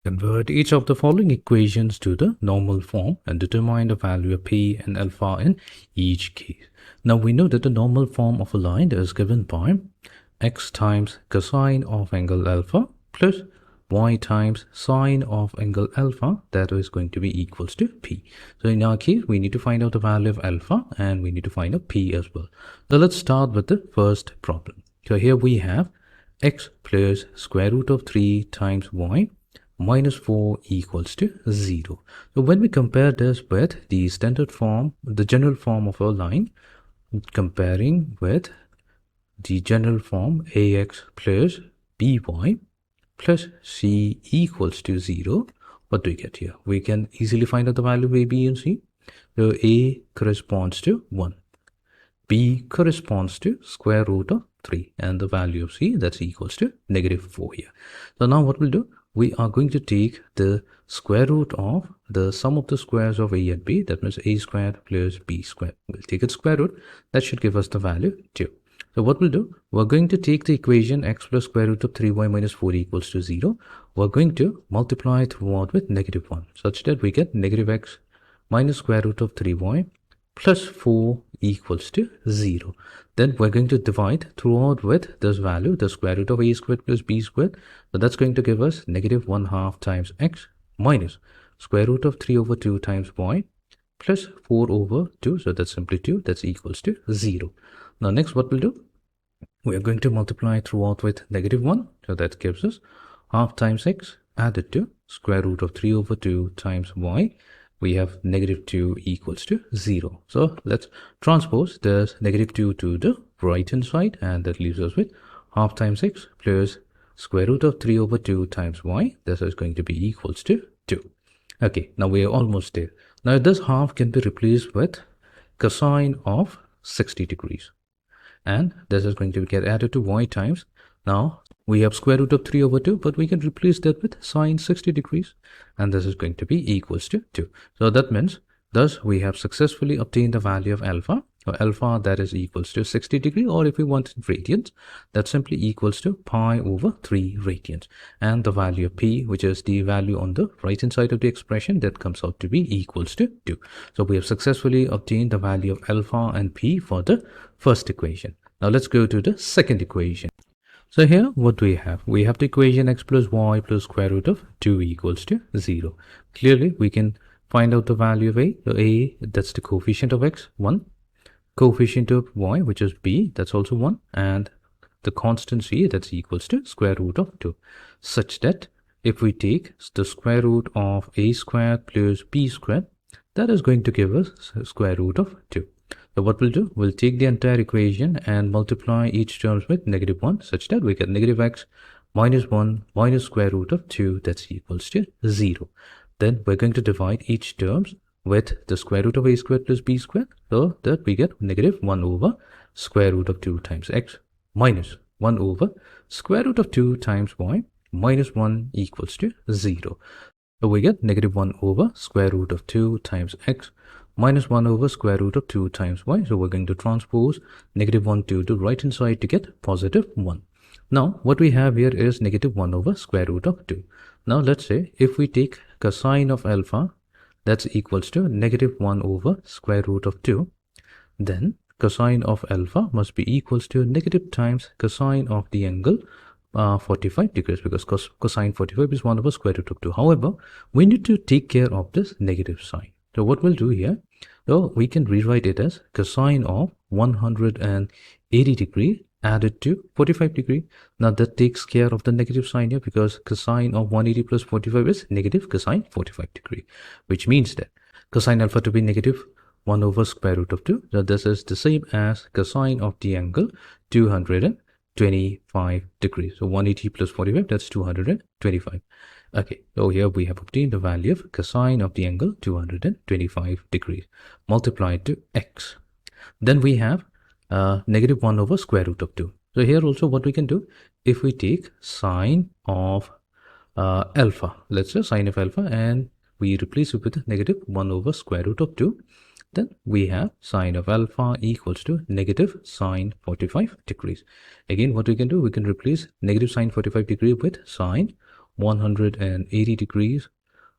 Convert each of the following equations to the normal form and determine the value of p and alpha in each case. Now we know that the normal form of a line is given by x times cosine of angle alpha plus y times sine of angle alpha, that is going to be equals to p. So in our case, we need to find out the value of alpha and we need to find out p as well. So let's start with the first problem. So here we have x plus square root of 3 times y minus 4 equals to 0. So when we compare this with the standard form, the general form of a line, comparing with the general form ax plus by plus c equals to 0, what do we get here? We can easily find out the value of a, b and c. So a corresponds to 1. B corresponds to square root of 3 and the value of c, that's equals to negative 4 here. So now what we'll do, we are going to take the square root of the sum of the squares of a and b, that means a squared plus b squared. We'll take its square root, that should give us the value 2. So what we'll do, we're going to take the equation x plus square root of 3y minus 4 equals to 0. We're going to multiply throughout with negative 1 such that we get negative x minus square root of 3y plus 4 equals to 0. Then we're going to divide throughout with this value, the square root of a squared plus b squared. So that's going to give us negative 1/2 times x minus square root of 3 over 2 times y plus 4 over 2. So that's simply 2. That's equals to 0. Now next what we'll do, we are going to multiply throughout with negative 1. So that gives us half times x added to square root of 3 over 2 times y. We have negative 2 equals to 0. So let's transpose this negative 2 to the right hand side, and that leaves us with half times x plus square root of 3 over 2 times y. This is going to be equals to 2. Okay, now we are almost there. Now this half can be replaced with cosine of 60 degrees. And this is going to get added to y times. Now we have square root of 3 over 2, but we can replace that with sine 60 degrees. And this is going to be equals to 2. So that means, thus we have successfully obtained the value of alpha. So alpha, that is equals to 60 degree, or if we want radians, that simply equals to pi over 3 radians. And the value of p, which is the value on the right hand side of the expression, that comes out to be equals to 2. So we have successfully obtained the value of alpha and p for the first equation. Now let's go to the second equation. So here what do we have? We have the equation x plus y plus square root of 2 equals to 0. Clearly we can find out the value of a. So a, that's the coefficient of x, 1. Coefficient of y, which is b, that's also 1. And the constant c, that's equals to square root of 2. Such that if we take the square root of a squared plus b squared, that is going to give us square root of 2. So what we'll do, we'll take the entire equation and multiply each terms with negative 1 such that we get negative x minus 1 minus square root of 2, that's equals to 0. Then we're going to divide each terms with the square root of a squared plus b squared, so that we get negative 1 over square root of 2 times x minus 1 over square root of 2 times y minus 1 equals to 0. So we get negative 1 over square root of 2 times x minus 1 over square root of 2 times y. So we're going to transpose negative 1 to the right hand side to get positive 1. Now what we have here is negative 1 over square root of 2. Now let's say if we take cosine of alpha, that's equals to negative 1 over square root of 2, then cosine of alpha must be equals to negative times cosine of the angle 45 degrees, because cosine 45 is 1 over square root of 2. However, we need to take care of this negative sign. So what we'll do here, so we can rewrite it as cosine of 180 degree added to 45 degree. Now that takes care of the negative sign here, because cosine of 180 plus 45 is negative cosine 45 degree, which means that cosine alpha to be negative 1 over square root of 2. So this is the same as cosine of the angle 225 degrees. So 180 plus 45, that's 225. Okay, so here we have obtained the value of cosine of the angle 225 degrees multiplied to x. Then we have negative 1 over square root of 2. So here also what we can do, if we take sine of alpha, let's say sine of alpha, and we replace it with negative 1 over square root of 2, then we have sine of alpha equals to negative sine 45 degrees. Again, what we can do, we can replace negative sine 45 degree with sine 180 degrees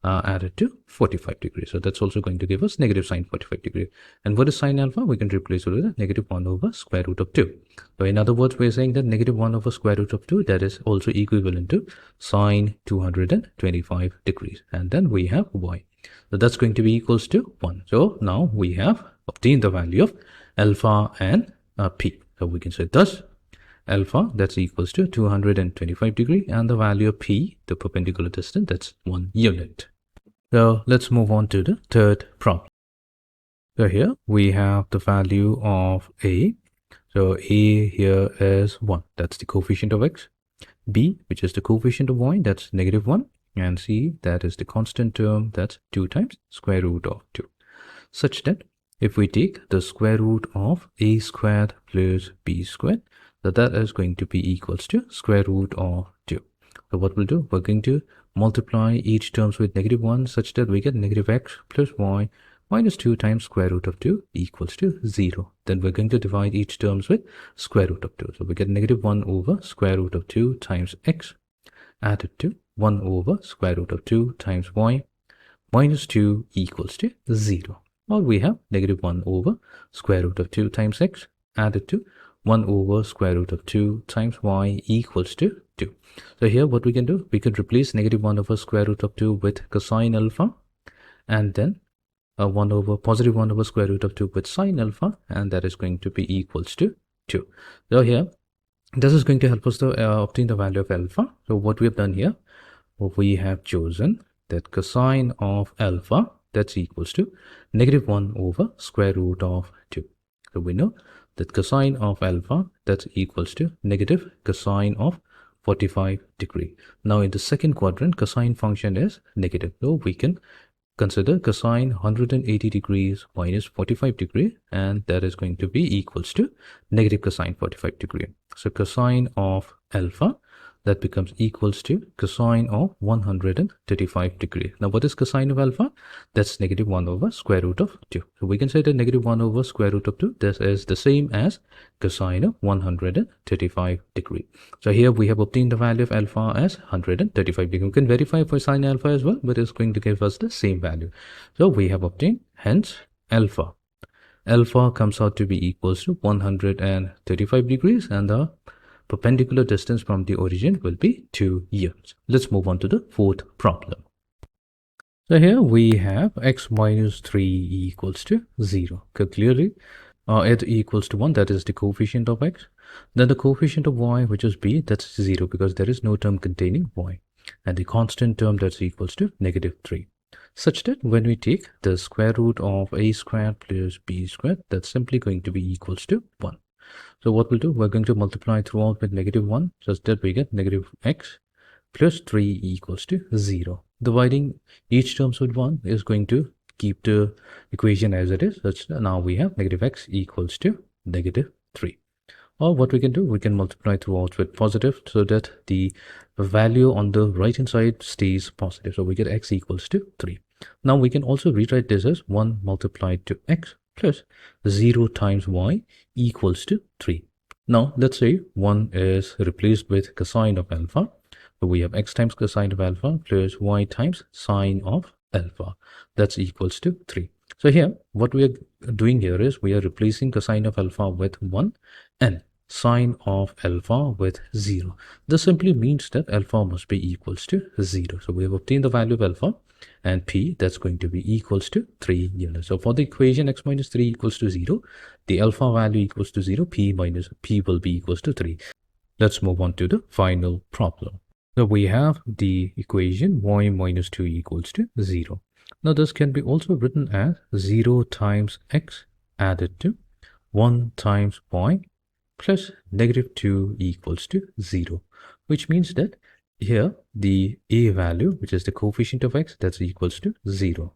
added to 45 degrees. So that's also going to give us negative sine 45 degree. And what is sine alpha? We can replace it with a negative 1 over square root of 2. So in other words, we're saying that negative 1 over square root of 2, that is also equivalent to sine 225 degrees. And then we have y. So that's going to be equals to 1. So now we have obtained the value of alpha and p. So we can say thus alpha, that's equals to 225 degree, and the value of p, the perpendicular distance, that's 1 unit. So let's move on to the third problem. So here we have the value of a. So a here is 1, that's the coefficient of x. B, which is the coefficient of y, that's negative 1. And c, that is the constant term, that's 2 times square root of 2. Such that if we take the square root of a squared plus b squared, so that is going to be equals to square root of 2. So what we'll do, we're going to multiply each terms with negative 1 such that we get negative x plus y minus 2 times square root of 2 equals to 0. Then we're going to divide each terms with square root of 2. So we get negative 1 over square root of 2 times x added to 1 over square root of 2 times y minus 2 equals to 0. Or we have negative 1 over square root of 2 times x added to 1 over square root of 2 times y equals to 2. So here what we can do, we could replace negative 1 over square root of 2 with cosine alpha, and then 1 over positive 1 over square root of 2 with sine alpha, and that is going to be equals to 2. So here this is going to help us to obtain the value of alpha. So what we have done here, we have chosen that cosine of alpha, that's equals to negative 1 over square root of 2. So we know that cosine of alpha, that's equals to negative cosine of 45 degree. Now in the second quadrant, cosine function is negative. So we can consider cosine 180 degrees minus 45 degree, and that is going to be equals to negative cosine 45 degree. So cosine of alpha, that becomes equals to cosine of 135 degree. Now what is cosine of alpha? That's negative 1 over square root of 2. So we can say that negative 1 over square root of 2, this is the same as cosine of 135 degree. So here we have obtained the value of alpha as 135 degree. We can verify for sine alpha as well, but it's going to give us the same value. So we have obtained, hence alpha comes out to be equals to 135 degrees, and the perpendicular distance from the origin will be 2 units. Let's move on to the fourth problem. So here we have x minus 3 equals to 0. Clearly, it equals to 1, that is the coefficient of x. Then the coefficient of y, which is b, that's 0 because there is no term containing y. And the constant term, that's equals to negative 3. Such that when we take the square root of a squared plus b squared, that's simply going to be equals to 1. So what we'll do, we're going to multiply throughout with negative 1 such that we get negative x plus 3 equals to 0. Dividing each terms with 1 is going to keep the equation as it is. Such that now we have negative x equals to negative 3. Or what we can do, we can multiply throughout with positive so that the value on the right hand side stays positive. So we get x equals to 3. Now we can also rewrite this as 1 multiplied to x plus 0 times y equals to 3. Now let's say 1 is replaced with cosine of alpha. So we have x times cosine of alpha plus y times sine of alpha. That's equals to 3. So here what we are doing here is we are replacing cosine of alpha with 1 and sine of alpha with 0. This simply means that alpha must be equals to 0. So we have obtained the value of alpha, and p, that's going to be equals to 3 units. So for the equation x minus 3 equals to 0, the alpha value equals to 0, p minus p will be equals to 3. Let's move on to the final problem. So we have the equation y minus 2 equals to 0. Now this can be also written as 0 times x added to 1 times y plus negative 2 equals to 0, which means that here the a value, which is the coefficient of x, that's equals to 0.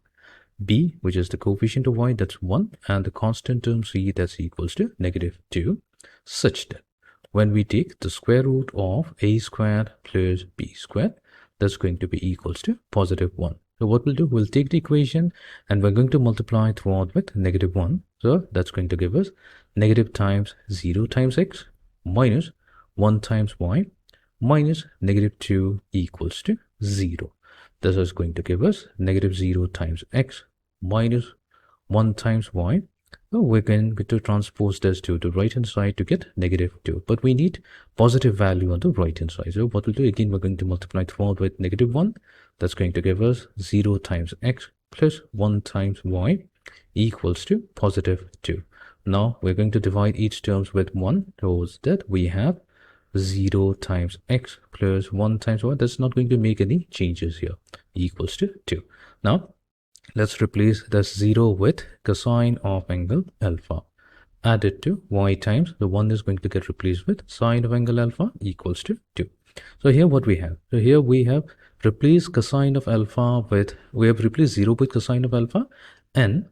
B, which is the coefficient of y, that's 1, and the constant term c, that's equals to negative 2, such that when we take the square root of a squared plus b squared, that's going to be equals to positive 1. So what we'll do, we'll take the equation and we're going to multiply throughout with negative 1. So that's going to give us negative times 0 times x minus 1 times y minus negative 2 equals to 0. This is going to give us negative 0 times x minus 1 times y. So we're going to transpose this to the right hand side to get negative 2. But we need positive value on the right hand side. So what we'll do again, we're going to multiply forward with negative 1. That's going to give us 0 times x plus 1 times y equals to positive 2. Now we're going to divide each terms with 1 so that we have 0 times x plus 1 times y. That's not going to make any changes here, equals to 2. Now let's replace this 0 with cosine of angle alpha. Add it to y times the 1 is going to get replaced with sine of angle alpha equals to 2. So here what we have, so here we have replaced cosine of alpha with, we have replaced 0 with cosine of alpha, and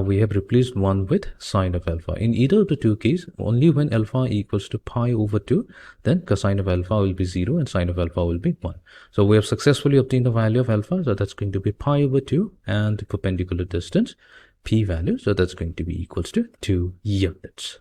we have replaced 1 with sine of alpha. In either of the two cases, only when alpha equals to pi over 2, then cosine of alpha will be 0 and sine of alpha will be 1. So we have successfully obtained the value of alpha. So that's going to be pi over 2, and the perpendicular distance p value. So that's going to be equals to 2 units.